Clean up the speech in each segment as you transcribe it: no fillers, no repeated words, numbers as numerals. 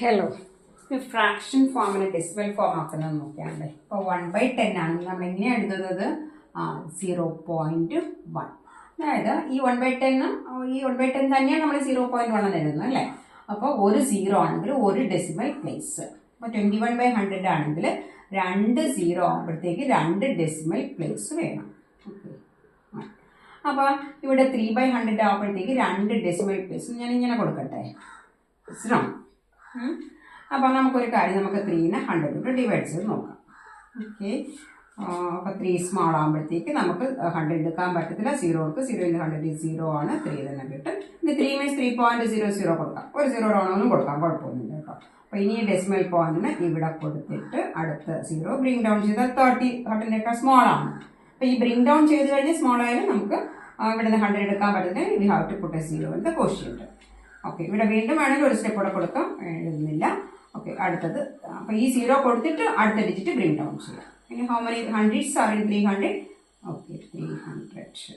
Hello, fraction ഫോമിനെ decimal form ആക്കുന്നത് നോക്കിയാണ്ടേ. ഇപ്പോൾ 1/10 ആണെങ്കിൽ നമ്മൾ എങ്ങനെയാണ് എഴുതുന്നത്? 0.1. അതായത് ഈ 1/10 തന്നെയാണ് നമ്മൾ 0.1 എന്ന് എഴുതുന്നത് അല്ലേ. അപ്പോൾ ഒരു 0 ആണെങ്കിൽ ഒരു ഡെസിമൽ പ്ലേസ്. അപ്പോൾ 21/100 ആണെങ്കിൽ 2 0 ആകുമ്പോഴത്തേക്ക് 2 ഡെസിമൽ പ്ലേസ് വേണം. അപ്പോൾ ഇവിടെ 3/100 ആകുമ്പോഴത്തേക്ക് 2 ഡെസിമൽ പ്ലേസ് ഞാൻ ഇങ്ങനെ കൊടുക്കട്ടെ. അപ്പോൾ നമുക്കൊരു കാര്യം, നമുക്ക് 3നെ 100 ഡിവൈഡ് ചെയ്ത് നോക്കാം. ഓക്കെ, അപ്പോൾ 3 സ്മാൾ ആകുമ്പോഴത്തേക്ക് നമുക്ക് 100 എടുക്കാൻ പറ്റത്തില്ല. 0ക്ക് 0 × 100 0 ആണ്, 3 തന്നെ കിട്ടും. ഇനി 3 മീൻസ് 3.00 കൊടുക്കാം. ഒരു 0 റൗണ്ടൊന്നും കൊടുക്കാം, കുഴപ്പമൊന്നുമില്ല കേട്ടോ. അപ്പോൾ ഇനി ഡെസിമൽ പോയിന്റിന് ഇവിടെ കൊടുത്തിട്ട് അടുത്ത 0 ബ്രിങ് ഡൗൺ ചെയ്താൽ 30 സ്മോൾ ആണ്. അപ്പോൾ ഈ ബ്രിങ് ഡൗൺ ചെയ്ത് കഴിഞ്ഞ് സ്മോൾ ആയാലും നമുക്ക് ഇവിടെ നിന്ന് 100 എടുക്കാൻ പറ്റുന്നത്. We have to put a 0 in the quotient. Okay, ഇവിടെ വീണ്ടും വേണമെങ്കിൽ ഒരു സ്റ്റെപ്പ് കൂടെ കൊടുക്കാം, എഴുതുന്നില്ല. ഓക്കെ, അടുത്തത് അപ്പോൾ ഈ 0 കൊടുത്തിട്ട് അടുത്ത ഡിജിറ്റ് ബ്രിങ് ഡൗൺ ചെയ്യാം. ഇനി how many hundreds are in 300? Okay, 300.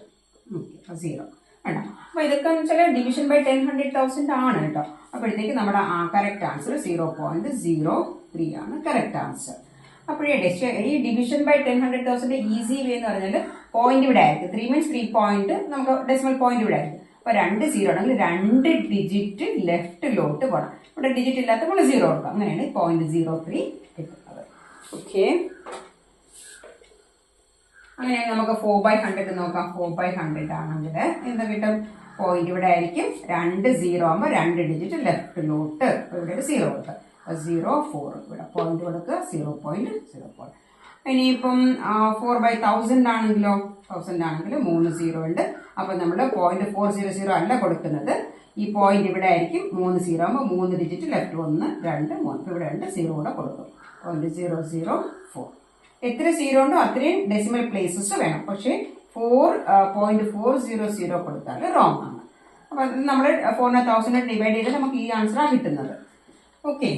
Okay, അപ്പോൾ 0 വേണ്ട. അപ്പോൾ ഇതൊക്കെ എന്ന് വെച്ചാൽ ഡിവിഷൻ ബൈ 10 100,000 ആണ് കേട്ടോ. അപ്പോഴത്തേക്ക് നമ്മുടെ കറക്റ്റ് ആൻസർ 0.03 ആണ് കറക്റ്റ് ആൻസർ. അപ്പോഴേ ഈ ഡിവിഷൻ ബൈ 10 100,000 ഈസി വേ എന്ന് പറഞ്ഞാൽ പോയിന്റ് ഇവിടെ ആയിരിക്കും. 3 മീൻസ് 3 പോയിന്റ്, നമുക്ക് ഡെസിമൽ പോയിന്റ് ഇവിടെ ആയിരിക്കും. അപ്പോൾ 2 0 ആണെങ്കിൽ 2 ഡിജിറ്റ് ലെഫ്റ്റിലോട്ട് പോകണം. ഇവിടെ ഡിജിറ്റ് ഇല്ലാത്തപ്പോൾ 0 കൊടുക്കാം. അങ്ങനെയാണ് 0.03 കിട്ടുന്നത്. ഓക്കെ, അങ്ങനെ നമുക്ക് 4/100 നോക്കാം. 4/100 ആണെങ്കിൽ എന്താ കിട്ടും? പോയിന്റ് ഇവിടെ ആയിരിക്കും. 2 0 ആകുമ്പോൾ 2 ഡിജിറ്റ് ലെഫ്റ്റിലോട്ട്, ഇവിടെ ഒരു 0 കൊടുക്കുക. 0.4 ഇവിടെ പോയിന്റ് കൊടുക്കുക, 0.04. ഇനിയിപ്പം 4/1000 ആണെങ്കിലോ, 1000 ആണെങ്കിൽ 3 0 ഉണ്ട്. അപ്പം നമ്മൾ 0.400 അല്ല കൊടുക്കുന്നത്. ഈ പോയിന്റ് ഇവിടെ ആയിരിക്കും. 3 0 ആകുമ്പോൾ 3 ഡിജിറ്റ് ലെഫ്റ്റ്, 1 2 3. ഇവിടെ 2 0 കൂടെ കൊടുക്കും. 0.004. എത്ര 0 ഉണ്ടോ അത്രയും ഡെസിമൽ പ്ലേസസ് വേണം. പക്ഷേ 4.400 കൊടുത്താൽ റോങ് ആണ്. അപ്പം നമ്മൾ 4,1000 ഡിവൈഡ് ചെയ്ത് നമുക്ക് ഈ ആൻസറാണ് കിട്ടുന്നത്. ഓക്കെ.